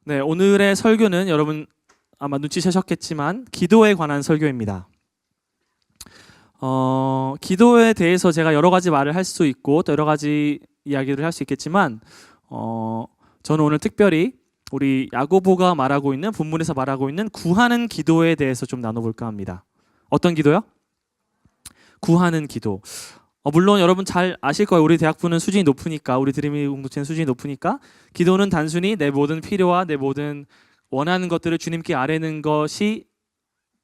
네, 오늘의 설교는 여러분 아마 눈치채셨겠지만 기도에 관한 설교입니다. 기도에 대해서 제가 여러 가지 말을 할 수 있고 또 여러 가지 이야기를 할 수 있겠지만 저는 오늘 특별히 우리 야고보가 말하고 있는 본문에서 말하고 있는 구하는 기도에 대해서 좀 나눠볼까 합니다. 어떤 기도요? 구하는 기도. 물론 여러분 잘 아실 거예요. 우리 대학부는 수준이 높으니까, 우리 드림이 공동체는 수준이 높으니까 기도는 단순히 내 모든 필요와 내 모든 원하는 것들을 주님께 아뢰는 것이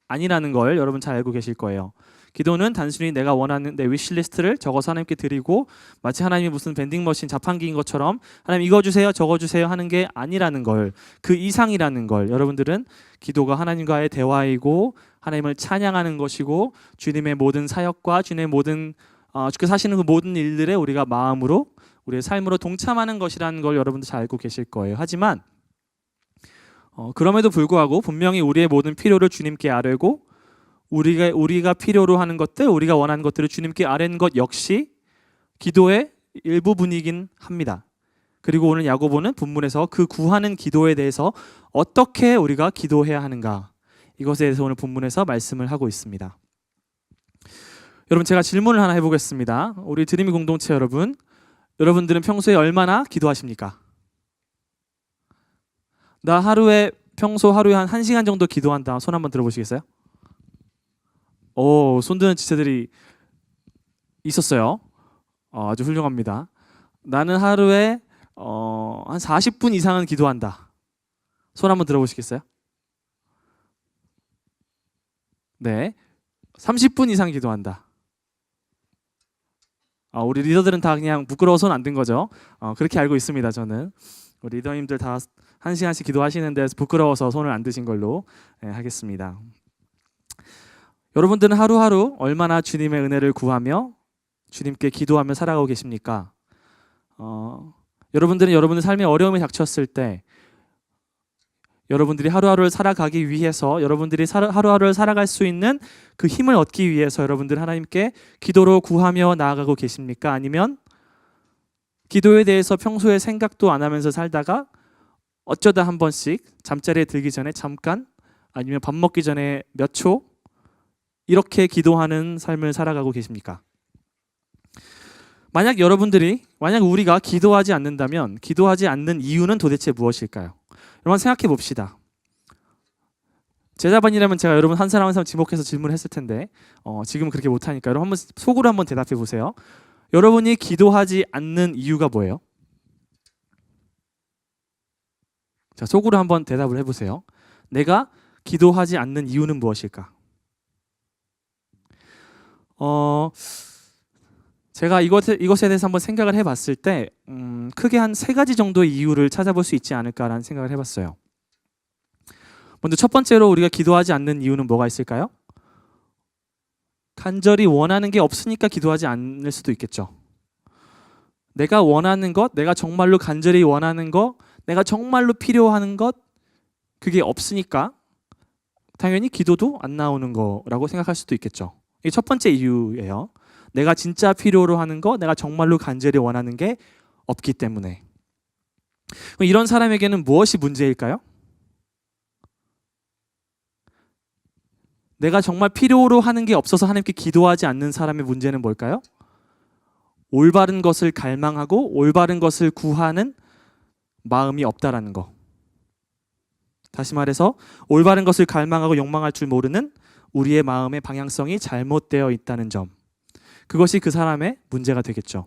아니라는 걸 여러분 잘 알고 계실 거예요. 기도는 단순히 내가 원하는 내 위시리스트를 적어서 하나님께 드리고 마치 하나님이 무슨 밴딩머신 자판기인 것처럼 하나님 이거 주세요 저거 주세요 하는 게 아니라는 걸, 그 이상이라는 걸, 여러분들은 기도가 하나님과의 대화이고 하나님을 찬양하는 것이고 주님의 모든 사역과 주님의 모든 주께서 하시는 그 모든 일들에 우리가 마음으로 우리의 삶으로 동참하는 것이라는 걸 여러분들 잘 알고 계실 거예요. 하지만 그럼에도 불구하고 분명히 우리의 모든 필요를 주님께 아뢰고 우리가 필요로 하는 것들, 우리가 원하는 것들을 주님께 아뢰는 것 역시 기도의 일부분이긴 합니다. 그리고 오늘 야고보는 본문에서 그 구하는 기도에 대해서 어떻게 우리가 기도해야 하는가, 이것에 대해서 오늘 본문에서 말씀을 하고 있습니다. 여러분, 제가 질문을 하나 해보겠습니다. 우리 드림이 공동체 여러분들은 평소에 얼마나 기도하십니까? 나 평소 하루에 한 1시간 정도 기도한다. 손 한번 들어보시겠어요? 손 드는 지체들이 있었어요. 아주 훌륭합니다. 나는 하루에 한 40분 이상은 기도한다. 손 한번 들어보시겠어요? 네, 30분 이상 기도한다. 우리 리더들은 다 그냥 부끄러워서 손 안 든 거죠. 그렇게 알고 있습니다. 저는 우리 리더님들 다 1시간씩 기도하시는데 부끄러워서 손을 안 드신 걸로 하겠습니다. 여러분들은 하루하루 얼마나 주님의 은혜를 구하며 주님께 기도하며 살아가고 계십니까? 여러분들은 여러분의 삶에 어려움이 닥쳤을 때 여러분들이 하루하루를 살아가기 위해서, 여러분들이 하루하루를 살아갈 수 있는 그 힘을 얻기 위해서 여러분들 하나님께 기도로 구하며 나아가고 계십니까? 아니면 기도에 대해서 평소에 생각도 안 하면서 살다가 어쩌다 한 번씩 잠자리에 들기 전에 잠깐, 아니면 밥 먹기 전에 몇 초 이렇게 기도하는 삶을 살아가고 계십니까? 만약 우리가 기도하지 않는다면 기도하지 않는 이유는 도대체 무엇일까요? 여러분 생각해 봅시다. 제자반이라면 제가 여러분 한 사람 한 사람 지목해서 질문을 했을 텐데 지금은 그렇게 못하니까 여러분 속으로 한번 대답해 보세요. 여러분이 기도하지 않는 이유가 뭐예요? 자, 속으로 한번 대답을 해보세요. 내가 기도하지 않는 이유는 무엇일까? 제가 이것에 대해서 한번 생각을 해봤을 때 크게 한 3가지 정도의 이유를 찾아볼 수 있지 않을까라는 생각을 해봤어요. 먼저 첫 번째로 우리가 기도하지 않는 이유는 뭐가 있을까요? 간절히 원하는 게 없으니까 기도하지 않을 수도 있겠죠. 내가 원하는 것, 내가 정말로 간절히 원하는 것, 내가 정말로 필요한 것, 그게 없으니까 당연히 기도도 안 나오는 거라고 생각할 수도 있겠죠. 이게 첫 번째 이유예요. 내가 진짜 필요로 하는 거, 내가 정말로 간절히 원하는 게 없기 때문에. 이런 사람에게는 무엇이 문제일까요? 내가 정말 필요로 하는 게 없어서 하나님께 기도하지 않는 사람의 문제는 뭘까요? 올바른 것을 갈망하고 올바른 것을 구하는 마음이 없다라는 거. 다시 말해서 올바른 것을 갈망하고 욕망할 줄 모르는 우리의 마음의 방향성이 잘못되어 있다는 점. 그것이 그 사람의 문제가 되겠죠.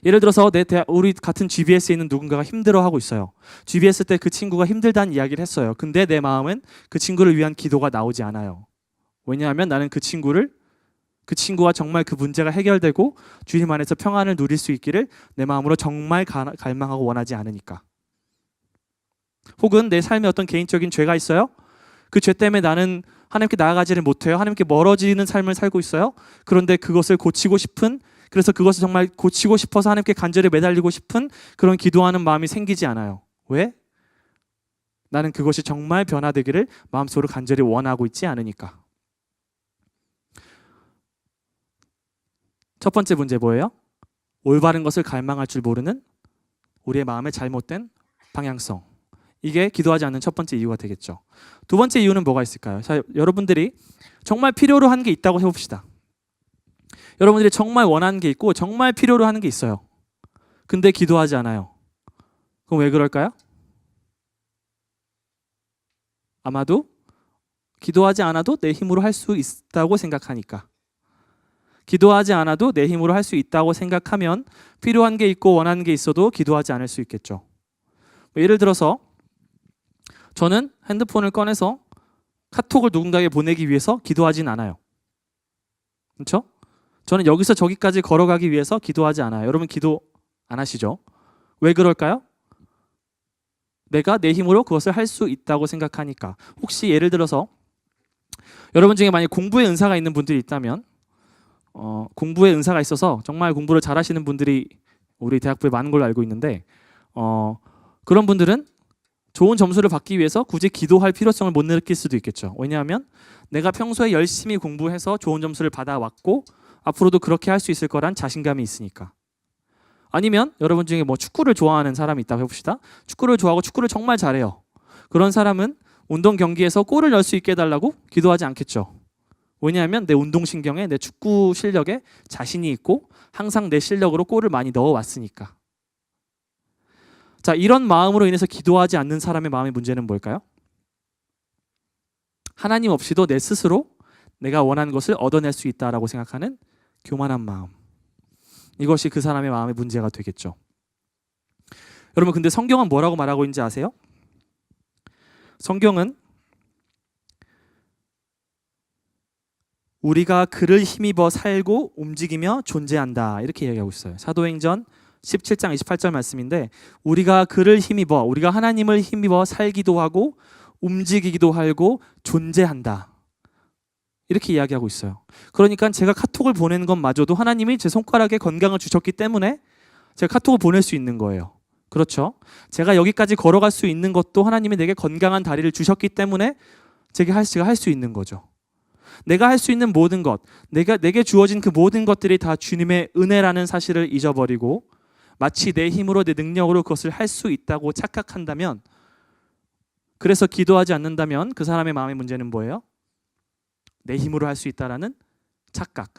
예를 들어서 우리 같은 GBS에 있는 누군가가 힘들어하고 있어요. GBS 때 그 친구가 힘들다는 이야기를 했어요. 근데 내 마음은 그 친구를 위한 기도가 나오지 않아요. 왜냐하면 나는 그 친구가 정말 그 문제가 해결되고 주님 안에서 평안을 누릴 수 있기를 내 마음으로 정말 갈망하고 원하지 않으니까. 혹은 내 삶에 어떤 개인적인 죄가 있어요. 그 죄 때문에 나는 하나님께 나아가지를 못해요. 하나님께 멀어지는 삶을 살고 있어요. 그런데 그것을 고치고 싶은, 그래서 그것을 정말 고치고 싶어서 하나님께 간절히 매달리고 싶은 그런 기도하는 마음이 생기지 않아요. 왜? 나는 그것이 정말 변화되기를 마음속으로 간절히 원하고 있지 않으니까. 첫 번째 문제 뭐예요? 올바른 것을 갈망할 줄 모르는 우리의 마음의 잘못된 방향성. 이게 기도하지 않는 첫 번째 이유가 되겠죠. 두 번째 이유는 뭐가 있을까요? 자, 여러분들이 정말 필요로 하는 게 있다고 해봅시다. 여러분들이 정말 원하는 게 있고 정말 필요로 하는 게 있어요. 근데 기도하지 않아요. 그럼 왜 그럴까요? 아마도 기도하지 않아도 내 힘으로 할 수 있다고 생각하니까. 기도하지 않아도 내 힘으로 할 수 있다고 생각하면 필요한 게 있고 원하는 게 있어도 기도하지 않을 수 있겠죠. 예를 들어서 저는 핸드폰을 꺼내서 카톡을 누군가에게 보내기 위해서 기도하진 않아요. 그렇죠? 저는 여기서 저기까지 걸어가기 위해서 기도하지 않아요. 여러분 기도 안 하시죠? 왜 그럴까요? 내가 내 힘으로 그것을 할 수 있다고 생각하니까. 혹시 예를 들어서 여러분 중에 만약 공부에 은사가 있는 분들이 있다면 공부에 은사가 있어서 정말 공부를 잘하시는 분들이 우리 대학부에 많은 걸로 알고 있는데 그런 분들은 좋은 점수를 받기 위해서 굳이 기도할 필요성을 못 느낄 수도 있겠죠. 왜냐하면 내가 평소에 열심히 공부해서 좋은 점수를 받아왔고 앞으로도 그렇게 할 수 있을 거란 자신감이 있으니까. 아니면 여러분 중에 뭐 축구를 좋아하는 사람이 있다고 해봅시다. 축구를 좋아하고 축구를 정말 잘해요. 그런 사람은 운동 경기에서 골을 넣을 수 있게 해달라고 기도하지 않겠죠. 왜냐하면 내 운동신경에 내 축구 실력에 자신이 있고 항상 내 실력으로 골을 많이 넣어왔으니까. 자, 이런 마음으로 인해서 기도하지 않는 사람의 마음의 문제는 뭘까요? 하나님 없이도 내 스스로 내가 원하는 것을 얻어낼 수 있다라고 생각하는 교만한 마음. 이것이 그 사람의 마음의 문제가 되겠죠. 여러분 근데 성경은 뭐라고 말하고 있는지 아세요? 성경은 우리가 그를 힘입어 살고 움직이며 존재한다 이렇게 이야기하고 있어요. 사도행전 17장 28절 말씀인데 우리가 그를 힘입어 우리가 하나님을 힘입어 살기도 하고 움직이기도 하고 존재한다 이렇게 이야기하고 있어요. 그러니까 제가 카톡을 보내는 것마저도 하나님이 제 손가락에 건강을 주셨기 때문에 제가 카톡을 보낼 수 있는 거예요. 그렇죠? 제가 여기까지 걸어갈 수 있는 것도 하나님이 내게 건강한 다리를 주셨기 때문에 제가 할 수 있는 거죠. 내가 할 수 있는 모든 것, 내게 주어진 그 모든 것들이 다 주님의 은혜라는 사실을 잊어버리고 마치 내 힘으로 내 능력으로 그것을 할 수 있다고 착각한다면 그래서 기도하지 않는다면 그 사람의 마음의 문제는 뭐예요? 내 힘으로 할 수 있다라는 착각,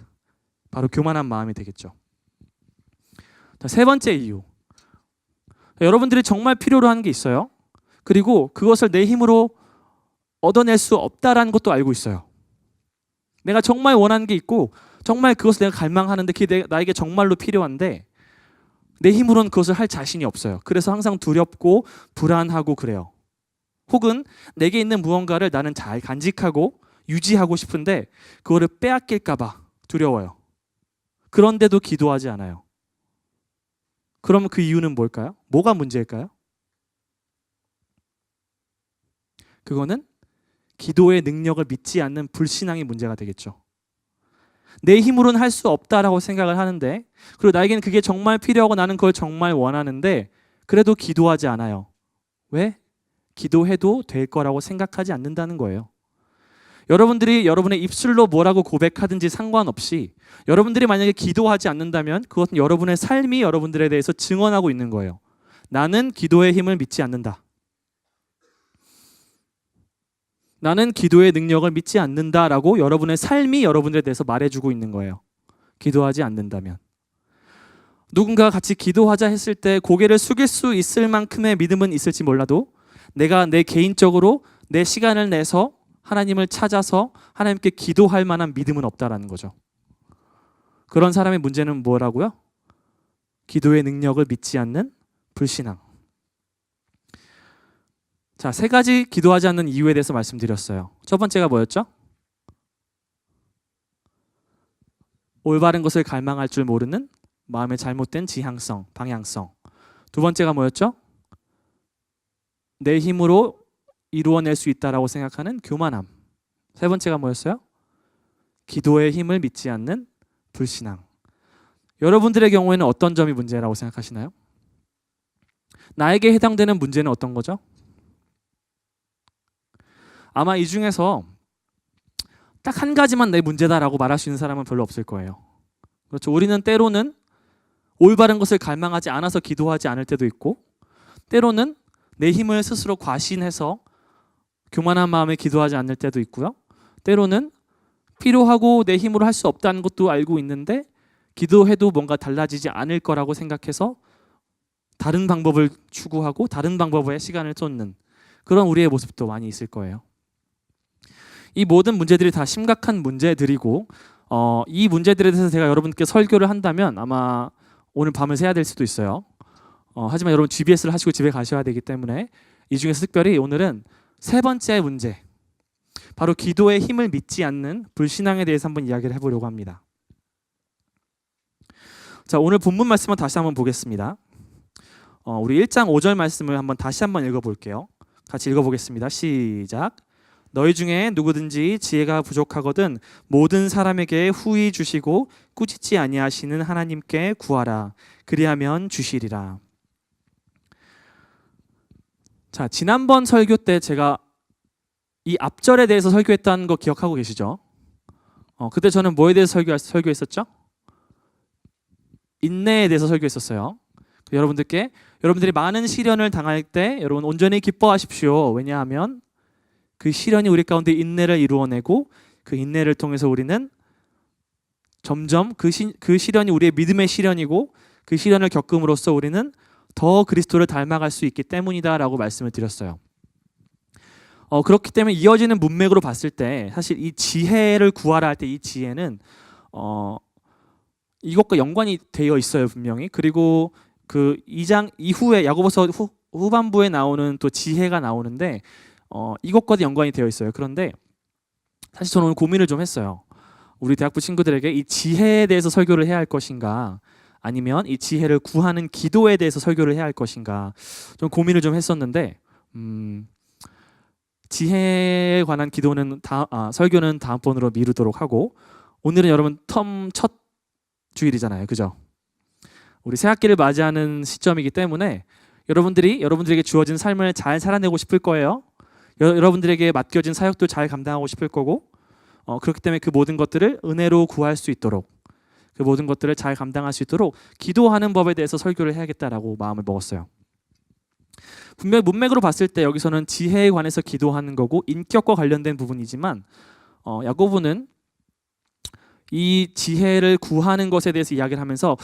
바로 교만한 마음이 되겠죠. 자, 세 번째 이유. 여러분들이 정말 필요로 하는 게 있어요. 그리고 그것을 내 힘으로 얻어낼 수 없다라는 것도 알고 있어요. 내가 정말 원하는 게 있고 정말 그것을 내가 갈망하는데 그게 나에게 정말로 필요한데 내 힘으로는 그것을 할 자신이 없어요. 그래서 항상 두렵고 불안하고 그래요. 혹은 내게 있는 무언가를 나는 잘 간직하고 유지하고 싶은데 그거를 빼앗길까 봐 두려워요. 그런데도 기도하지 않아요. 그러면 그 이유는 뭘까요? 뭐가 문제일까요? 그거는 기도의 능력을 믿지 않는 불신앙이 문제가 되겠죠. 내 힘으로는 할 수 없다라고 생각을 하는데 그리고 나에게는 그게 정말 필요하고 나는 그걸 정말 원하는데 그래도 기도하지 않아요. 왜? 기도해도 될 거라고 생각하지 않는다는 거예요. 여러분들이 여러분의 입술로 뭐라고 고백하든지 상관없이 여러분들이 만약에 기도하지 않는다면 그것은 여러분의 삶이 여러분들에 대해서 증언하고 있는 거예요. 나는 기도의 힘을 믿지 않는다. 나는 기도의 능력을 믿지 않는다라고 여러분의 삶이 여러분들에 대해서 말해주고 있는 거예요. 기도하지 않는다면. 누군가가 같이 기도하자 했을 때 고개를 숙일 수 있을 만큼의 믿음은 있을지 몰라도 내가 내 개인적으로 내 시간을 내서 하나님을 찾아서 하나님께 기도할 만한 믿음은 없다라는 거죠. 그런 사람의 문제는 뭐라고요? 기도의 능력을 믿지 않는 불신앙. 자, 세 가지 기도하지 않는 이유에 대해서 말씀드렸어요. 첫 번째가 뭐였죠? 올바른 것을 갈망할 줄 모르는 마음의 잘못된 지향성, 방향성. 두 번째가 뭐였죠? 내 힘으로 이루어낼 수 있다라고 생각하는 교만함. 세 번째가 뭐였어요? 기도의 힘을 믿지 않는 불신앙. 여러분들의 경우에는 어떤 점이 문제라고 생각하시나요? 나에게 해당되는 문제는 어떤 거죠? 아마 이 중에서 딱 한 가지만 내 문제다라고 말할 수 있는 사람은 별로 없을 거예요. 그렇죠. 우리는 때로는 올바른 것을 갈망하지 않아서 기도하지 않을 때도 있고 때로는 내 힘을 스스로 과신해서 교만한 마음에 기도하지 않을 때도 있고요. 때로는 필요하고 내 힘으로 할 수 없다는 것도 알고 있는데 기도해도 뭔가 달라지지 않을 거라고 생각해서 다른 방법을 추구하고 다른 방법에 시간을 쏟는 그런 우리의 모습도 많이 있을 거예요. 이 모든 문제들이 다 심각한 문제들이고 이 문제들에 대해서 제가 여러분께 설교를 한다면 아마 오늘 밤을 새야 될 수도 있어요. 하지만 여러분 GBS를 하시고 집에 가셔야 되기 때문에 이 중에서 특별히 오늘은 세 번째 문제, 바로 기도의 힘을 믿지 않는 불신앙에 대해서 한번 이야기를 해보려고 합니다. 자, 오늘 본문 말씀을 다시 한번 보겠습니다. 우리 1장 5절 말씀을 다시 한번 읽어볼게요. 같이 읽어보겠습니다. 시작. 너희 중에 누구든지 지혜가 부족하거든 모든 사람에게 후히 주시고 꾸짖지 아니하시는 하나님께 구하라. 그리하면 주시리라. 자, 지난번 설교 때 제가 이 앞절에 대해서 설교했다는 거 기억하고 계시죠? 그때 저는 뭐에 대해서 설교했었죠? 인내에 대해서 설교했었어요. 여러분들이 많은 시련을 당할 때 여러분 온전히 기뻐하십시오. 왜냐하면 그 시련이 우리 가운데 인내를 이루어내고 그 인내를 통해서 우리는 점점 그 시련이 우리의 믿음의 시련이고 그 시련을 겪음으로써 우리는 더 그리스도를 닮아갈 수 있기 때문이다라고 말씀을 드렸어요. 그렇기 때문에 이어지는 문맥으로 봤을 때 사실 이 지혜를 구하라 할 때 이 지혜는 이것과 연관이 되어 있어요, 분명히. 그리고 그 2장 이후에 야고보서 후반부에 나오는 또 지혜가 나오는데 이것과도 연관이 되어 있어요. 그런데 사실 저는 오늘 고민을 좀 했어요. 우리 대학부 친구들에게 이 지혜에 대해서 설교를 해야 할 것인가, 아니면 이 지혜를 구하는 기도에 대해서 설교를 해야 할 것인가, 좀 고민을 좀 했었는데 지혜에 관한 설교는 다음번으로 미루도록 하고, 오늘은 여러분 텀 첫 주일이잖아요, 그죠? 우리 새 학기를 맞이하는 시점이기 때문에 여러분들에게 주어진 삶을 잘 살아내고 싶을 거예요. 여러분들에게 맡겨진 사역도 잘 감당하고 싶을 거고, 그렇기 때문에 그 모든 것들을 은혜로 구할 수 있도록, 그 모든 것들을 잘 감당할 수 있도록 기도하는 법에 대해서 설교를 해야겠다라고 마음을 먹었어요. 분명히 문맥으로 봤을 때 여기서는 지혜에 관해서 기도하는 거고 인격과 관련된 부분이지만 야고보는 이 지혜를 구하는 것에 대해서 이야기를 하면서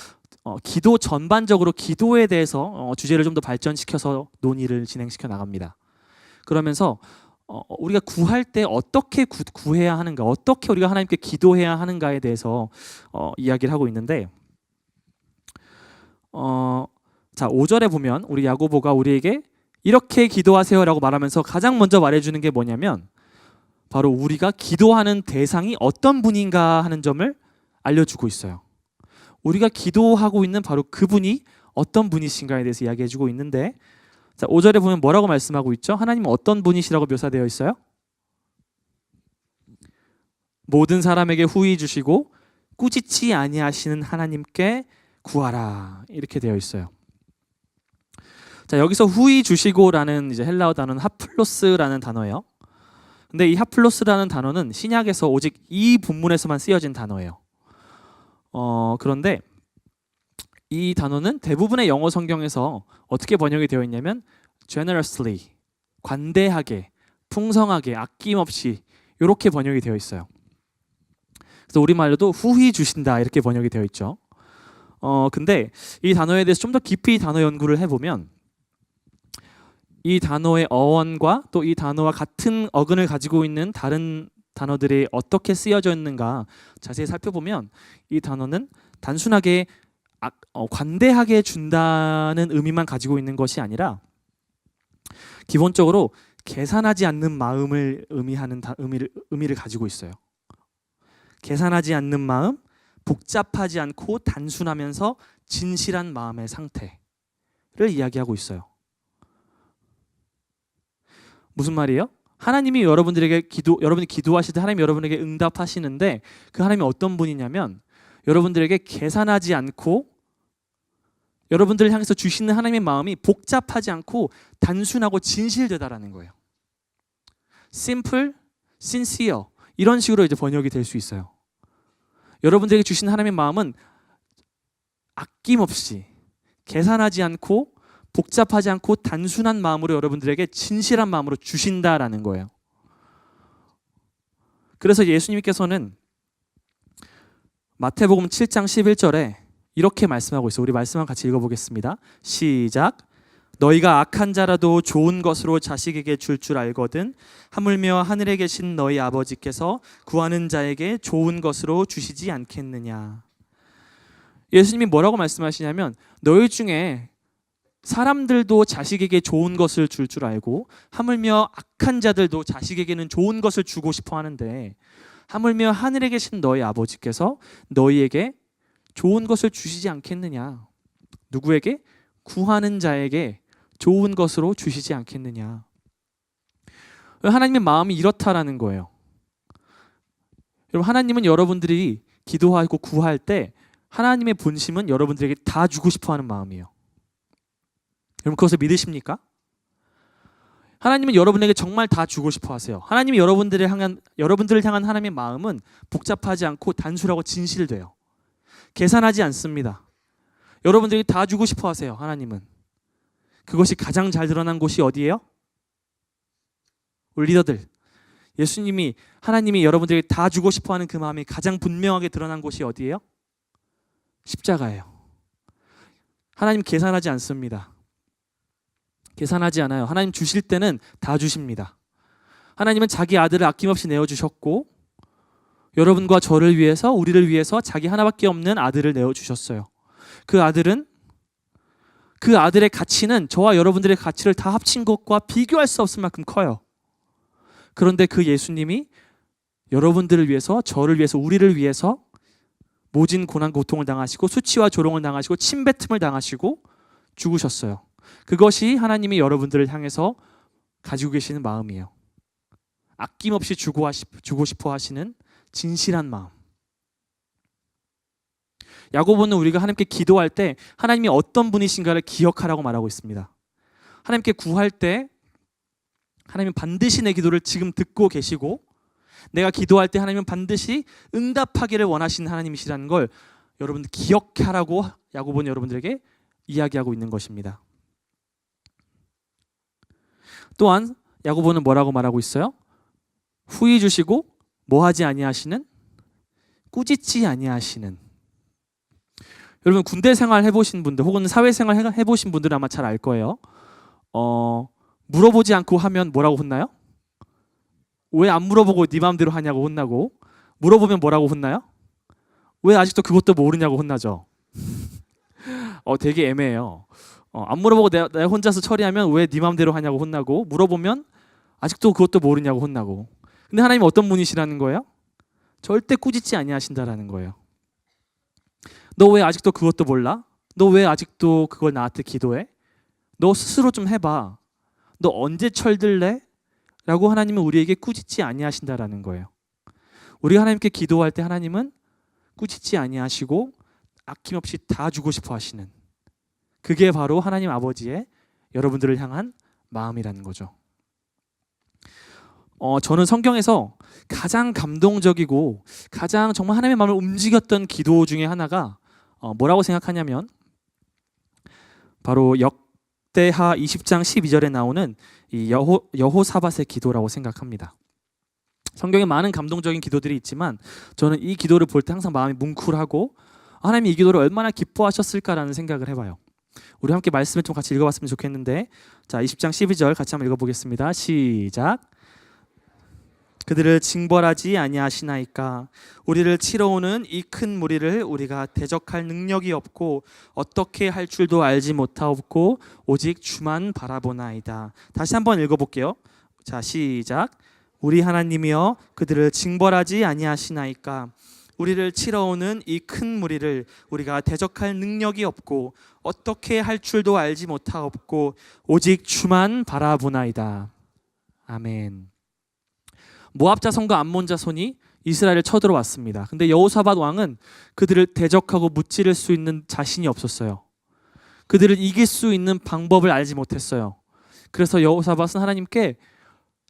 기도 전반적으로 기도에 대해서 주제를 좀 더 발전시켜서 논의를 진행시켜 나갑니다. 그러면서 우리가 구할 때 어떻게 구해야 하는가, 어떻게 우리가 하나님께 기도해야 하는가에 대해서 이야기를 하고 있는데, 자 5절에 보면 우리 야고보가 우리에게 이렇게 기도하세요라고 말하면서 가장 먼저 말해주는 게 뭐냐면 바로 우리가 기도하는 대상이 어떤 분인가 하는 점을 알려주고 있어요. 우리가 기도하고 있는 바로 그분이 어떤 분이신가에 대해서 이야기해주고 있는데, 자 5절에 보면 뭐라고 말씀하고 있죠? 하나님은 어떤 분이시라고 묘사되어 있어요? 모든 사람에게 후히 주시고 꾸짖지 아니하시는 하나님께 구하라, 이렇게 되어 있어요. 자 여기서 후히 주시고라는 이제 헬라어 단어는 하플로스라는 단어예요. 근데 이 하플로스라는 단어는 신약에서 오직 이 본문에서만 쓰여진 단어예요. 그런데 이 단어는 대부분의 영어 성경에서 어떻게 번역이 되어 있냐면 generously, 관대하게, 풍성하게, 아낌없이 이렇게 번역이 되어 있어요. 그래서 우리말로도 후히 주신다 이렇게 번역이 되어 있죠. 근데 이 단어에 대해서 좀 더 깊이 단어 연구를 해보면 이 단어의 어원과 또 이 단어와 같은 어근을 가지고 있는 다른 단어들이 어떻게 쓰여져 있는가 자세히 살펴보면 이 단어는 단순하게 관대하게 준다는 의미만 가지고 있는 것이 아니라 기본적으로 계산하지 않는 마음을 의미하는 의미를 가지고 있어요. 계산하지 않는 마음, 복잡하지 않고 단순하면서 진실한 마음의 상태를 이야기하고 있어요. 무슨 말이에요? 하나님이 여러분이 기도하실 때 하나님이 여러분에게 응답하시는데 그 하나님이 어떤 분이냐면 여러분들에게 계산하지 않고 여러분들을 향해서 주시는 하나님의 마음이 복잡하지 않고 단순하고 진실되다라는 거예요. simple, sincere 이런 식으로 이제 번역이 될 수 있어요. 여러분들에게 주신 하나님의 마음은 아낌없이 계산하지 않고 복잡하지 않고 단순한 마음으로 여러분들에게 진실한 마음으로 주신다라는 거예요. 그래서 예수님께서는 마태복음 7장 11절에 이렇게 말씀하고 있어요. 우리 말씀 한번 같이 읽어보겠습니다. 시작. 너희가 악한 자라도 좋은 것으로 자식에게 줄 알거든 하물며 하늘에 계신 너희 아버지께서 구하는 자에게 좋은 것으로 주시지 않겠느냐. 예수님이 뭐라고 말씀하시냐면 너희 중에 사람들도 자식에게 좋은 것을 줄 알고 하물며 악한 자들도 자식에게는 좋은 것을 주고 싶어 하는데 하물며 하늘에 계신 너희 아버지께서 너희에게 좋은 것을 주시지 않겠느냐. 누구에게? 구하는 자에게 좋은 것으로 주시지 않겠느냐. 하나님의 마음이 이렇다라는 거예요. 여러분, 하나님은 여러분들이 기도하고 구할 때 하나님의 본심은 여러분들에게 다 주고 싶어 하는 마음이에요. 여러분 그것을 믿으십니까? 하나님은 여러분에게 정말 다 주고 싶어 하세요. 하나님이 여러분들을 향한 하나님의 마음은 복잡하지 않고 단순하고 진실돼요. 계산하지 않습니다. 여러분들이 다 주고 싶어 하세요. 하나님은. 그것이 가장 잘 드러난 곳이 어디예요? 우리 리더들, 하나님이 여러분들에게 다 주고 싶어 하는 그 마음이 가장 분명하게 드러난 곳이 어디예요? 십자가예요. 하나님 계산하지 않습니다. 계산하지 않아요. 하나님 주실 때는 다 주십니다. 하나님은 자기 아들을 아낌없이 내어주셨고 여러분과 저를 위해서, 우리를 위해서 자기 하나밖에 없는 아들을 내어주셨어요. 그 아들의 가치는 저와 여러분들의 가치를 다 합친 것과 비교할 수 없을 만큼 커요. 그런데 그 예수님이 여러분들을 위해서, 저를 위해서, 우리를 위해서 모진 고난 고통을 당하시고 수치와 조롱을 당하시고 침뱉음을 당하시고 죽으셨어요. 그것이 하나님이 여러분들을 향해서 가지고 계시는 마음이에요. 아낌없이 주고 싶어 하시는 진실한 마음. 야고보는 우리가 하나님께 기도할 때 하나님이 어떤 분이신가를 기억하라고 말하고 있습니다. 하나님께 구할 때 하나님은 반드시 내 기도를 지금 듣고 계시고 내가 기도할 때 하나님은 반드시 응답하기를 원하시는 하나님이시라는 걸 여러분들 기억하라고 야고보는 여러분들에게 이야기하고 있는 것입니다. 또한 야고보는 뭐라고 말하고 있어요? 후히 주시고 뭐하지 아니하시는? 꾸짖지 아니하시는. 여러분 군대 생활 해보신 분들 혹은 사회생활 해보신 분들은 아마 잘 알 거예요. 물어보지 않고 하면 뭐라고 혼나요? 왜 안 물어보고 네 마음대로 하냐고 혼나고, 물어보면 뭐라고 혼나요? 왜 아직도 그것도 모르냐고 혼나죠. 되게 애매해요. 안 물어보고 내가 혼자서 처리하면 왜 네 마음대로 하냐고 혼나고, 물어보면 아직도 그것도 모르냐고 혼나고. 근데 하나님은 어떤 분이시라는 거예요? 절대 꾸짖지 아니하신다라는 거예요. 너 왜 아직도 그것도 몰라? 너 왜 아직도 그걸 나한테 기도해? 너 스스로 좀 해봐. 너 언제 철들래? 라고 하나님은 우리에게 꾸짖지 아니하신다라는 거예요. 우리가 하나님께 기도할 때 하나님은 꾸짖지 아니하시고 아낌없이 다 주고 싶어 하시는, 그게 바로 하나님 아버지의 여러분들을 향한 마음이라는 거죠. 저는 성경에서 가장 감동적이고 가장 정말 하나님의 마음을 움직였던 기도 중에 하나가 뭐라고 생각하냐면 바로 역대하 20장 12절에 나오는 이 여호사밧의 기도라고 생각합니다. 성경에 많은 감동적인 기도들이 있지만 저는 이 기도를 볼 때 항상 마음이 뭉클하고 하나님이 이 기도를 얼마나 기뻐하셨을까라는 생각을 해봐요. 우리 함께 말씀을 좀 같이 읽어봤으면 좋겠는데, 자 20장 12절 같이 한번 읽어보겠습니다. 시작. 그들을 징벌하지 아니하시나이까. 우리를 치러 오는 이 큰 무리를 우리가 대적할 능력이 없고 어떻게 할 줄도 알지 못하옵고 오직 주만 바라보나이다. 다시 한번 읽어볼게요. 자 시작. 우리 하나님이여 그들을 징벌하지 아니하시나이까. 우리를 치러 오는 이 큰 무리를 우리가 대적할 능력이 없고 어떻게 할 줄도 알지 못하옵고 오직 주만 바라보나이다. 아멘. 모압 자손과 암몬 자손이 이스라엘을 쳐들어왔습니다. 근데 여호사밧 왕은 그들을 대적하고 무찌를 수 있는 자신이 없었어요. 그들을 이길 수 있는 방법을 알지 못했어요. 그래서 여호사밧은 하나님께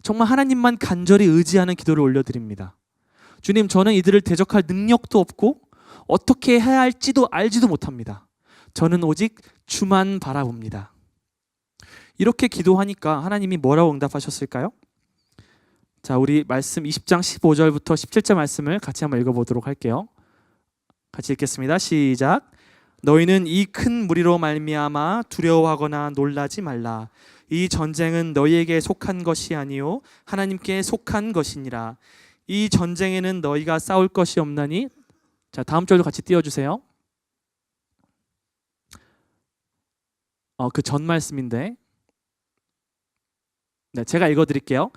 정말 하나님만 간절히 의지하는 기도를 올려드립니다. 주님, 저는 이들을 대적할 능력도 없고 어떻게 해야 할지도 알지도 못합니다. 저는 오직 주만 바라봅니다. 이렇게 기도하니까 하나님이 뭐라고 응답하셨을까요? 자, 우리 말씀 20장 15절부터 17절 말씀을 같이 한번 읽어보도록 할게요. 같이 읽겠습니다. 시작. 너희는 이 큰 무리로 말미암아 두려워하거나 놀라지 말라. 이 전쟁은 너희에게 속한 것이 아니요 하나님께 속한 것이니라. 이 전쟁에는 너희가 싸울 것이 없나니. 자, 다음 절도 같이 띄워주세요. 그 전 말씀인데, 네, 제가 읽어드릴게요.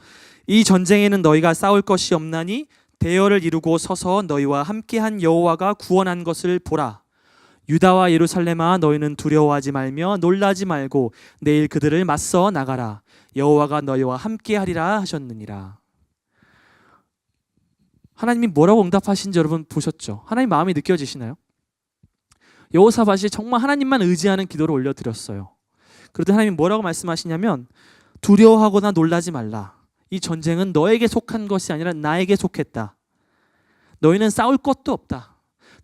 이 전쟁에는 너희가 싸울 것이 없나니 대열을 이루고 서서 너희와 함께한 여호와가 구원한 것을 보라. 유다와 예루살렘아, 너희는 두려워하지 말며 놀라지 말고 내일 그들을 맞서 나가라. 여호와가 너희와 함께하리라 하셨느니라. 하나님이 뭐라고 응답하신지 여러분 보셨죠? 하나님 마음이 느껴지시나요? 여호사밧이 정말 하나님만 의지하는 기도를 올려드렸어요. 그런데 하나님이 뭐라고 말씀하시냐면 두려워하거나 놀라지 말라. 이 전쟁은 너에게 속한 것이 아니라 나에게 속했다. 너희는 싸울 것도 없다.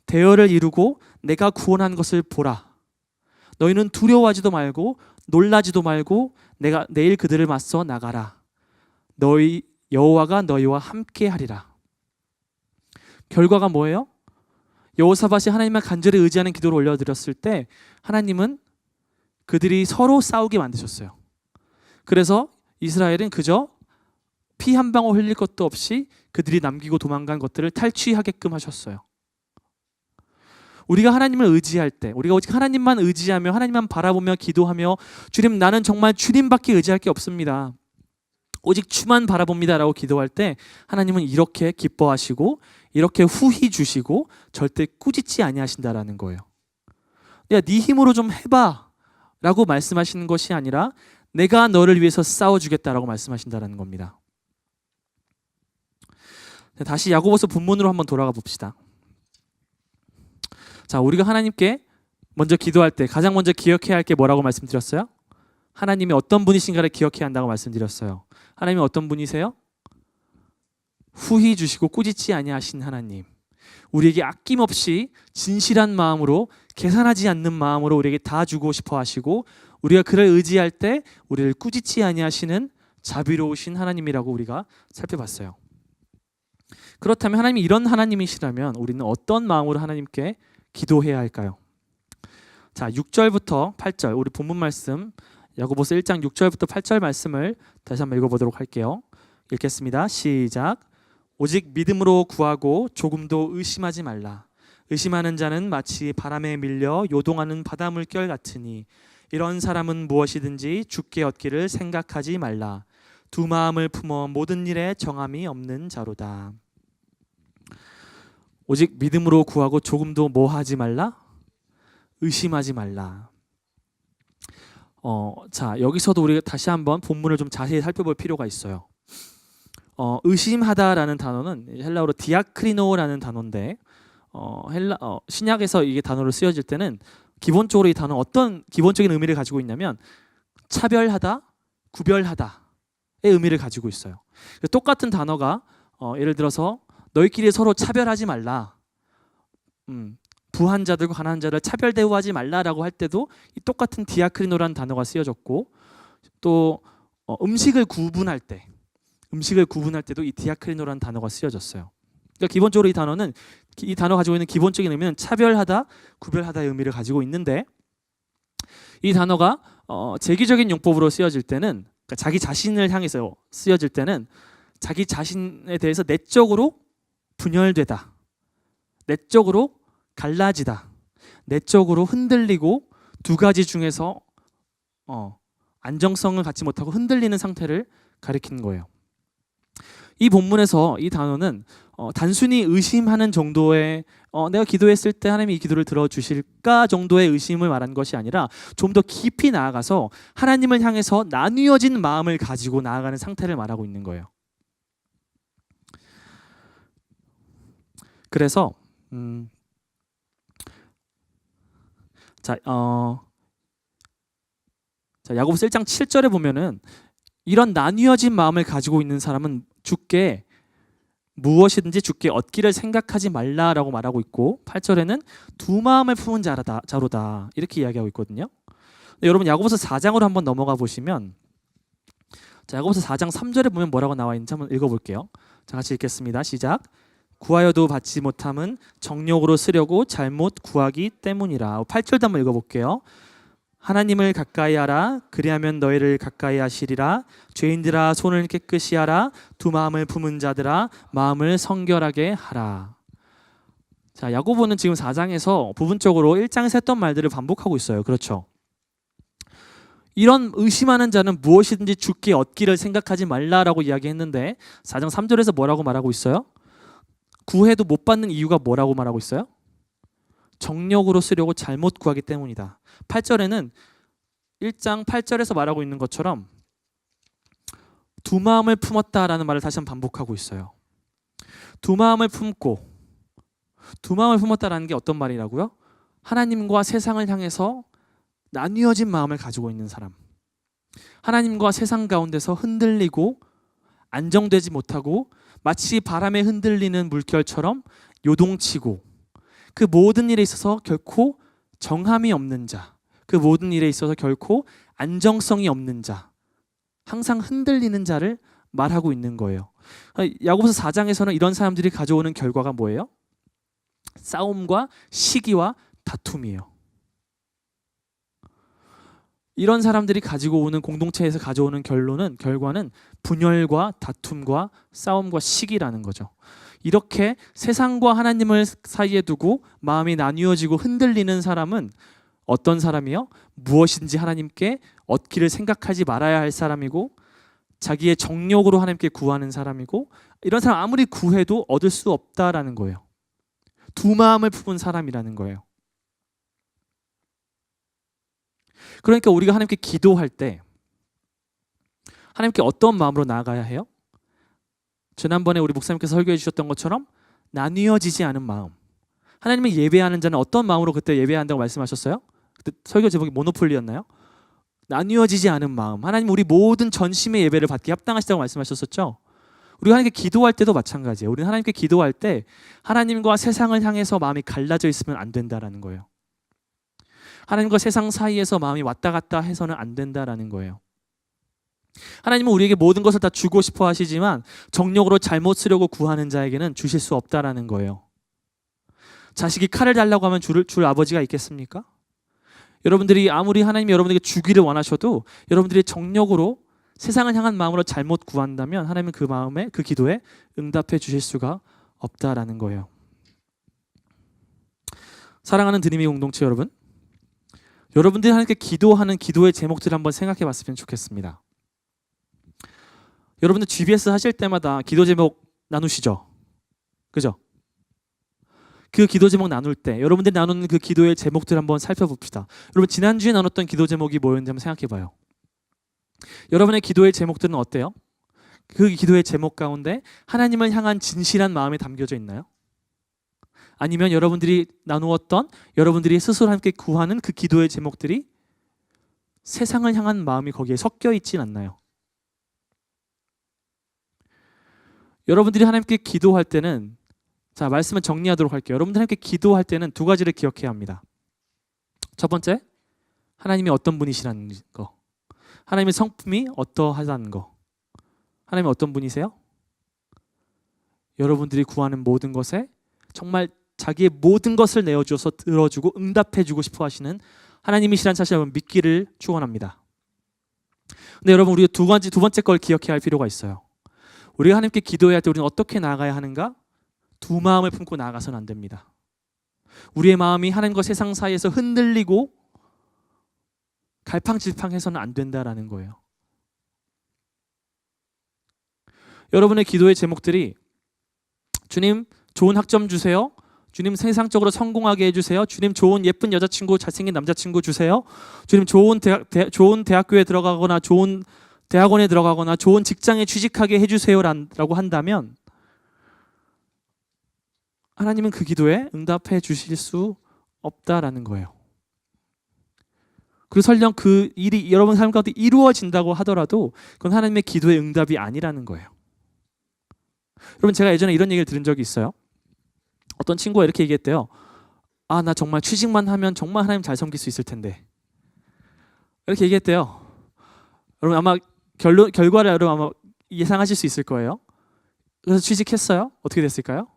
대열을 이루고 내가 구원한 것을 보라. 너희는 두려워하지도 말고 놀라지도 말고 내가 내일 그들을 맞서 나가라. 너희 여호와가 너희와 함께 하리라. 결과가 뭐예요? 여호사밧이 하나님만 간절히 의지하는 기도를 올려드렸을 때 하나님은 그들이 서로 싸우게 만드셨어요. 그래서 이스라엘은 그저 피 한 방울 흘릴 것도 없이 그들이 남기고 도망간 것들을 탈취하게끔 하셨어요. 우리가 하나님을 의지할 때, 우리가 오직 하나님만 의지하며 하나님만 바라보며 기도하며 주님, 나는 정말 주님밖에 의지할 게 없습니다. 오직 주만 바라봅니다 라고 기도할 때 하나님은 이렇게 기뻐하시고 이렇게 후히 주시고 절대 꾸짖지 아니하신다라는 거예요. 야, 네 힘으로 좀 해봐 라고 말씀하시는 것이 아니라 내가 너를 위해서 싸워주겠다라고 말씀하신다는 겁니다. 다시 야고보서 본문으로 한번 돌아가 봅시다. 자, 우리가 하나님께 먼저 기도할 때 가장 먼저 기억해야 할 게 뭐라고 말씀드렸어요? 하나님이 어떤 분이신가를 기억해야 한다고 말씀드렸어요. 하나님이 어떤 분이세요? 후히 주시고 꾸짖지 아니하신 하나님. 우리에게 아낌없이 진실한 마음으로 계산하지 않는 마음으로 우리에게 다 주고 싶어 하시고 우리가 그를 의지할 때 우리를 꾸짖지 아니하시는 자비로우신 하나님이라고 우리가 살펴봤어요. 그렇다면 하나님이 이런 하나님이시라면 우리는 어떤 마음으로 하나님께 기도해야 할까요? 자, 6절부터 8절 우리 본문 말씀 야고보서 1장 6절부터 8절 말씀을 다시 한번 읽어보도록 할게요. 읽겠습니다. 시작. 오직 믿음으로 구하고 조금도 의심하지 말라. 의심하는 자는 마치 바람에 밀려 요동하는 바닷물결 같으니 이런 사람은 무엇이든지 주께 얻기를 생각하지 말라. 두 마음을 품어 모든 일에 정함이 없는 자로다. 오직 믿음으로 구하고 조금도 뭐 하지 말라? 의심하지 말라. 자, 여기서도 우리가 다시 한번 본문을 좀 자세히 살펴볼 필요가 있어요. 의심하다라는 단어는 헬라어로 디아크리노라는 단어인데 신약에서 이게 단어로 쓰여질 때는 기본적으로 이 단어는 어떤 기본적인 의미를 가지고 있냐면 차별하다, 구별하다의 의미를 가지고 있어요. 똑같은 단어가 예를 들어서 너희끼리 서로 차별하지 말라. 부한 자들과 가난한 자를 차별 대우하지 말라라고 할 때도 이 똑같은 디아크리노라는 단어가 쓰여졌고 또 음식을 구분할 때도 이 디아크리노라는 단어가 쓰여졌어요. 그러니까 기본적으로 이 단어 가지고 있는 기본적인 의미는 차별하다, 구별하다의 의미를 가지고 있는데 이 단어가 제기적인 용법으로 쓰여질 때는 그러니까 자기 자신을 향해서 쓰여질 때는 자기 자신에 대해서 내적으로 분열되다, 내적으로 갈라지다, 내적으로 흔들리고 두 가지 중에서 안정성을 갖지 못하고 흔들리는 상태를 가리키는 거예요. 이 본문에서 이 단어는 단순히 의심하는 정도의 내가 기도했을 때 하나님이 이 기도를 들어주실까 정도의 의심을 말한 것이 아니라 좀 더 깊이 나아가서 하나님을 향해서 나뉘어진 마음을 가지고 나아가는 상태를 말하고 있는 거예요. 그래서 야고보서 1장 7절에 보면은 이런 나뉘어진 마음을 가지고 있는 사람은 주께 무엇이든지 주께 얻기를 생각하지 말라라고 말하고 있고 8절에는 두 마음을 품은 자로다 이렇게 이야기하고 있거든요. 네, 여러분 야고보서 4장으로 한번 넘어가 보시면 자, 야고보서 4장 3절에 보면 뭐라고 나와 있는지 한번 읽어볼게요. 자, 같이 읽겠습니다. 시작. 구하여도 받지 못함은 정욕으로 쓰려고 잘못 구하기 때문이라. 8절도 한번 읽어볼게요. 하나님을 가까이 하라. 그리하면 너희를 가까이 하시리라. 죄인들아 손을 깨끗이 하라. 두 마음을 품은 자들아 마음을 성결하게 하라. 자, 야고보는 지금 4장에서 부분적으로 1장에서 했던 말들을 반복하고 있어요. 그렇죠? 이런 의심하는 자는 무엇이든지 죽게 얻기를 생각하지 말라라고 이야기했는데 4장 3절에서 뭐라고 말하고 있어요? 구해도 못 받는 이유가 뭐라고 말하고 있어요? 정력으로 쓰려고 잘못 구하기 때문이다. 8절에는 1장 8절에서 말하고 있는 것처럼 두 마음을 품었다라는 말을 다시 한번 반복하고 있어요. 두 마음을 품었다라는 게 어떤 말이라고요? 하나님과 세상을 향해서 나뉘어진 마음을 가지고 있는 사람, 하나님과 세상 가운데서 흔들리고 안정되지 못하고 마치 바람에 흔들리는 물결처럼 요동치고 그 모든 일에 있어서 결코 정함이 없는 자, 그 모든 일에 있어서 결코 안정성이 없는 자, 항상 흔들리는 자를 말하고 있는 거예요. 야고보서 4장에서는 이런 사람들이 가져오는 결과가 뭐예요? 싸움과 시기와 다툼이에요. 이런 사람들이 가지고 오는 공동체에서 가져오는 결과는 분열과 다툼과 싸움과 시기라는 거죠. 이렇게 세상과 하나님을 사이에 두고 마음이 나뉘어지고 흔들리는 사람은 어떤 사람이요? 무엇인지 하나님께 얻기를 생각하지 말아야 할 사람이고 자기의 정욕으로 하나님께 구하는 사람이고 이런 사람 아무리 구해도 얻을 수 없다라는 거예요. 두 마음을 품은 사람이라는 거예요. 그러니까 우리가 하나님께 기도할 때 하나님께 어떤 마음으로 나아가야 해요? 지난번에 우리 목사님께서 설교해 주셨던 것처럼 나뉘어지지 않은 마음. 하나님을 예배하는 자는 어떤 마음으로 그때 예배해야 한다고 말씀하셨어요? 그때 설교 제목이 모노폴리였나요? 나뉘어지지 않은 마음. 하나님 우리 모든 전심의 예배를 받기 합당하시다고 말씀하셨었죠? 우리가 하나님께 기도할 때도 마찬가지예요. 우리는 하나님께 기도할 때 하나님과 세상을 향해서 마음이 갈라져 있으면 안 된다라는 거예요. 하나님과 세상 사이에서 마음이 왔다 갔다 해서는 안 된다라는 거예요. 하나님은 우리에게 모든 것을 다 주고 싶어 하시지만 정욕으로 잘못 쓰려고 구하는 자에게는 주실 수 없다라는 거예요. 자식이 칼을 달라고 하면 줄 아버지가 있겠습니까? 여러분들이 아무리 하나님이 여러분에게 주기를 원하셔도 여러분들이 정욕으로 세상을 향한 마음으로 잘못 구한다면 하나님은 그 마음에 그 기도에 응답해 주실 수가 없다라는 거예요. 사랑하는 드림이 공동체 여러분, 여러분들이 하나님께 기도하는 기도의 제목들을 한번 생각해 봤으면 좋겠습니다. 여러분들 GBS 하실 때마다 기도 제목 나누시죠? 그죠? 그 기도 제목 나눌 때 여러분들이 나누는 그 기도의 제목들 한번 살펴봅시다. 여러분 지난주에 나눴던 기도 제목이 뭐였는지 한번 생각해 봐요. 여러분의 기도의 제목들은 어때요? 그 기도의 제목 가운데 하나님을 향한 진실한 마음이 담겨져 있나요? 아니면 여러분들이 나누었던 여러분들이 스스로 함께 구하는 그 기도의 제목들이 세상을 향한 마음이 거기에 섞여 있진 않나요? 여러분들이 하나님께 기도할 때는 자 말씀을 정리하도록 할게요. 여러분들 하나님께 기도할 때는 두 가지를 기억해야 합니다. 첫 번째, 하나님이 어떤 분이시라는 거, 하나님의 성품이 어떠하다는 거. 하나님이 어떤 분이세요? 여러분들이 구하는 모든 것에 정말 자기의 모든 것을 내어주어서 들어주고 응답해주고 싶어 하시는 하나님이시라는 사실을 여러분 믿기를 축원합니다. 근데 여러분 우리가 두 번째 걸 기억해야 할 필요가 있어요. 우리가 하나님께 기도해야 할 때 우리는 어떻게 나아가야 하는가? 두 마음을 품고 나아가서는 안 됩니다. 우리의 마음이 하나님과 세상 사이에서 흔들리고 갈팡질팡해서는 안 된다라는 거예요. 여러분의 기도의 제목들이 주님 좋은 학점 주세요. 주님 세상적으로 성공하게 해주세요. 주님 좋은 예쁜 여자친구, 잘생긴 남자친구 주세요. 주님 좋은 대학교에 들어가거나 좋은 대학원에 들어가거나 좋은 직장에 취직하게 해주세요라고 한다면 하나님은 그 기도에 응답해 주실 수 없다라는 거예요. 그리고 설령 그 일이 여러분 삶 가운데 이루어진다고 하더라도 그건 하나님의 기도의 응답이 아니라는 거예요. 여러분 제가 예전에 이런 얘기를 들은 적이 있어요. 어떤 친구가 이렇게 얘기했대요. 나 정말 취직만 하면 정말 하나님 잘 섬길 수 있을 텐데 이렇게 얘기했대요. 여러분 아마 결과를 여러분 아마 예상하실 수 있을 거예요. 그래서 취직했어요. 어떻게 됐을까요?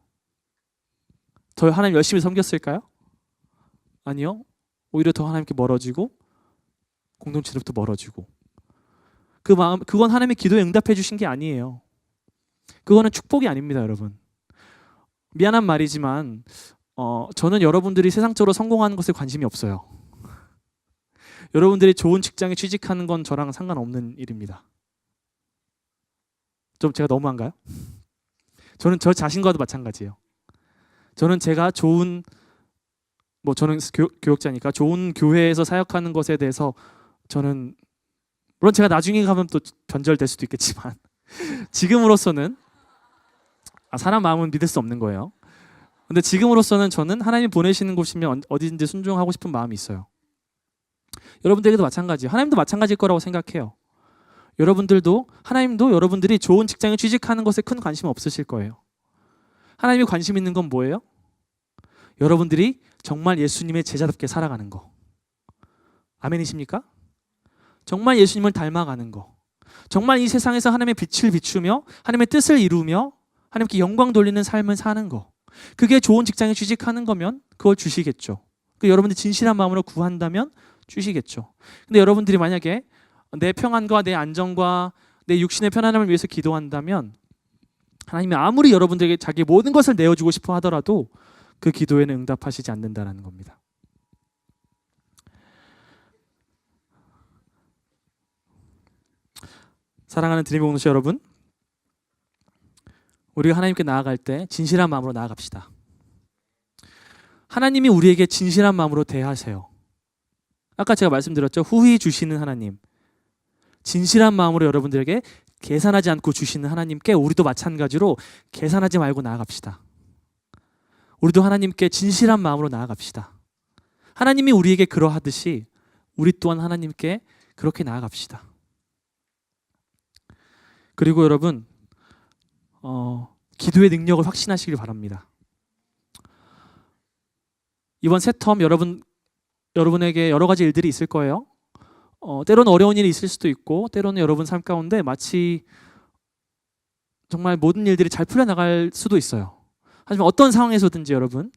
더 하나님 열심히 섬겼을까요? 아니요. 오히려 더 하나님께 멀어지고 공동체로부터 멀어지고. 그 마음, 그건 하나님의 기도에 응답해 주신 게 아니에요. 그거는 축복이 아닙니다, 여러분. 미안한 말이지만 저는 여러분들이 세상적으로 성공하는 것에 관심이 없어요. 여러분들이 좋은 직장에 취직하는 건 저랑 상관없는 일입니다. 좀 제가 너무한가요? 저는 저 자신과도 마찬가지예요. 저는 제가 좋은 저는 교역자니까 좋은 교회에서 사역하는 것에 대해서 저는 물론 제가 나중에 가면 또 변절될 수도 있겠지만 지금으로서는 사람 마음은 믿을 수 없는 거예요. 근데 지금으로서는 저는 하나님 보내시는 곳이면 어디든지 순종하고 싶은 마음이 있어요. 여러분들에게도 마찬가지예요. 하나님도 마찬가지일 거라고 생각해요. 여러분들도 하나님도 여러분들이 좋은 직장에 취직하는 것에 큰 관심 없으실 거예요. 하나님이 관심 있는 건 뭐예요? 여러분들이 정말 예수님의 제자답게 살아가는 거. 아멘이십니까? 정말 예수님을 닮아가는 거. 정말 이 세상에서 하나님의 빛을 비추며 하나님의 뜻을 이루며 하나님께 영광 돌리는 삶을 사는 거. 그게 좋은 직장에 취직하는 거면 그걸 주시겠죠. 여러분들이 진실한 마음으로 구한다면 주시겠죠. 근데 여러분들이 만약에 내 평안과 내 안정과 내 육신의 편안함을 위해서 기도한다면 하나님이 아무리 여러분들에게 자기 모든 것을 내어주고 싶어 하더라도 그 기도에는 응답하시지 않는다는 겁니다. 사랑하는 드림 공동체 여러분, 우리가 하나님께 나아갈 때 진실한 마음으로 나아갑시다. 하나님이 우리에게 진실한 마음으로 대하세요. 아까 제가 말씀드렸죠. 후히 주시는 하나님. 진실한 마음으로 여러분들에게 계산하지 않고 주시는 하나님께 우리도 마찬가지로 계산하지 말고 나아갑시다. 우리도 하나님께 진실한 마음으로 나아갑시다. 하나님이 우리에게 그러하듯이 우리 또한 하나님께 그렇게 나아갑시다. 그리고 여러분 기도의 능력을 확신하시길 바랍니다. 이번 새 텀 여러분에게 여러 가지 일들이 있을 거예요. 때로는 어려운 일이 있을 수도 있고 때로는 여러분 삶 가운데 마치 정말 모든 일들이 잘 풀려나갈 수도 있어요. 하지만 어떤 상황에서든지 여러분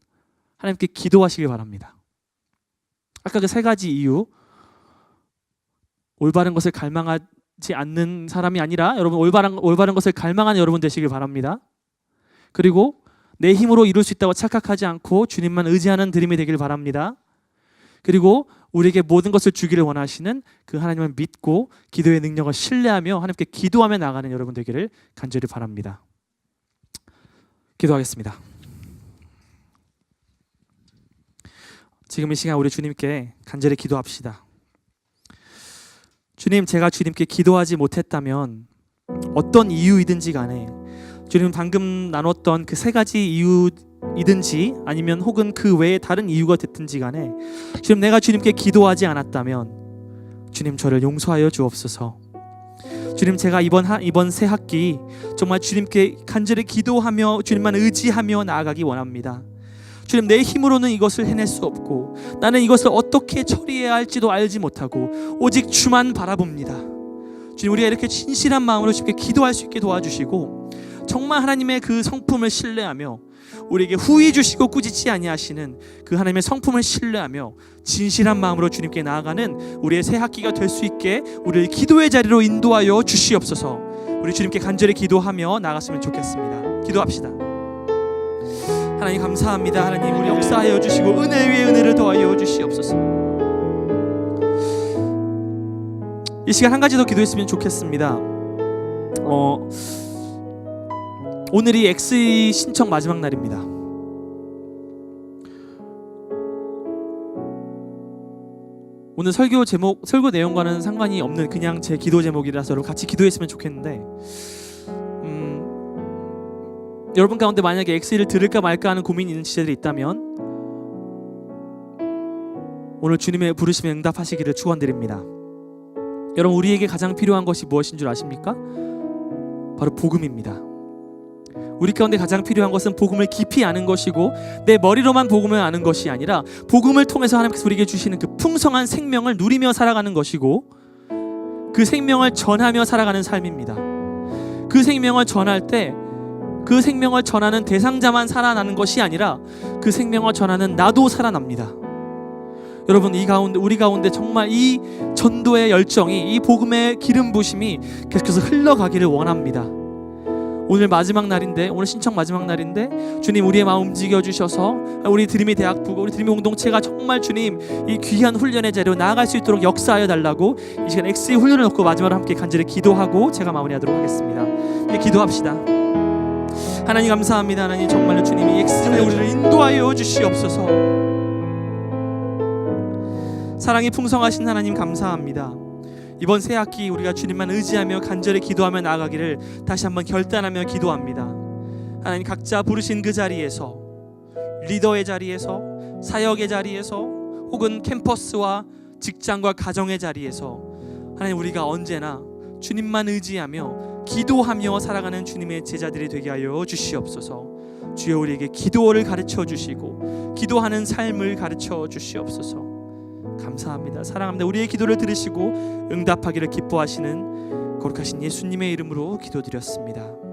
하나님께 기도하시길 바랍니다. 아까 그 세 가지 이유, 올바른 것을 갈망하지 않는 사람이 아니라 여러분 올바른 것을 갈망하는 여러분 되시길 바랍니다. 그리고 내 힘으로 이룰 수 있다고 착각하지 않고 주님만 의지하는 드림이 되길 바랍니다. 그리고 우리에게 모든 것을 주기를 원하시는 그 하나님을 믿고 기도의 능력을 신뢰하며 하나님께 기도하며 나가는 여러분 되기를 간절히 바랍니다. 기도하겠습니다. 지금 이 시간 우리 주님께 간절히 기도합시다. 주님, 제가 주님께 기도하지 못했다면 어떤 이유이든지 간에 주님 방금 나눴던 그 세 가지 이유이든지 아니면 혹은 그 외에 다른 이유가 됐든지 간에 주님, 내가 주님께 기도하지 않았다면 주님 저를 용서하여 주옵소서. 주님, 제가 이번 새 학기 정말 주님께 간절히 기도하며 주님만 의지하며 나아가기 원합니다. 주님, 내 힘으로는 이것을 해낼 수 없고 나는 이것을 어떻게 처리해야 할지도 알지 못하고 오직 주만 바라봅니다. 주님, 우리가 이렇게 진실한 마음으로 주님께 기도할 수 있게 도와주시고 정말 하나님의 그 성품을 신뢰하며 우리에게 후히 주시고 꾸짖지 아니하시는 그 하나님의 성품을 신뢰하며 진실한 마음으로 주님께 나아가는 우리의 새 학기가 될 수 있게 우리를 기도의 자리로 인도하여 주시옵소서. 우리 주님께 간절히 기도하며 나갔으면 좋겠습니다. 기도합시다. 하나님 감사합니다. 하나님, 우리 역사하여 주시고 은혜 위에 은혜를 더하여 주시옵소서. 이 시간 한 가지 더 기도했으면 좋겠습니다. 오늘이 엑스이 신청 마지막 날입니다. 오늘 설교 내용과는 상관이 없는 그냥 제 기도 제목이라서 여러분 같이 기도했으면 좋겠는데, 여러분 가운데 만약에 엑스이를 들을까 말까 하는 고민이 있는 지체들이 있다면 오늘 주님의 부르심에 응답하시기를 축원드립니다. 여러분, 우리에게 가장 필요한 것이 무엇인 줄 아십니까? 바로 복음입니다. 우리 가운데 가장 필요한 것은 복음을 깊이 아는 것이고 내 머리로만 복음을 아는 것이 아니라 복음을 통해서 하나님께서 우리에게 주시는 그 풍성한 생명을 누리며 살아가는 것이고 그 생명을 전하며 살아가는 삶입니다. 그 생명을 전할 때 그 생명을 전하는 대상자만 살아나는 것이 아니라 그 생명을 전하는 나도 살아납니다. 여러분, 이 가운데 우리 가운데 정말 이 전도의 열정이, 이 복음의 기름 부심이 계속해서 흘러가기를 원합니다. 오늘 마지막 날인데, 오늘 신청 마지막 날인데 주님 우리의 마음 움직여 주셔서 우리 드림의 대학부가, 우리 드림의 공동체가 정말 주님 이 귀한 훈련의 자리로 나아갈 수 있도록 역사하여 달라고 이 시간 엑스의 훈련을 놓고 마지막으로 함께 간절히 기도하고 제가 마무리하도록 하겠습니다. 이제 기도합시다. 하나님 감사합니다. 하나님 정말로 주님이 엑스의 우리를 인도하여 주시옵소서. 사랑이 풍성하신 하나님 감사합니다. 이번 새 학기 우리가 주님만 의지하며 간절히 기도하며 나아가기를 다시 한번 결단하며 기도합니다. 하나님 각자 부르신 그 자리에서, 리더의 자리에서, 사역의 자리에서, 혹은 캠퍼스와 직장과 가정의 자리에서 하나님 우리가 언제나 주님만 의지하며 기도하며 살아가는 주님의 제자들이 되게 하여 주시옵소서. 주여 우리에게 기도를 가르쳐 주시고 기도하는 삶을 가르쳐 주시옵소서. 감사합니다. 사랑합니다. 우리의 기도를 들으시고 응답하기를 기뻐하시는 거룩하신 예수님의 이름으로 기도드렸습니다.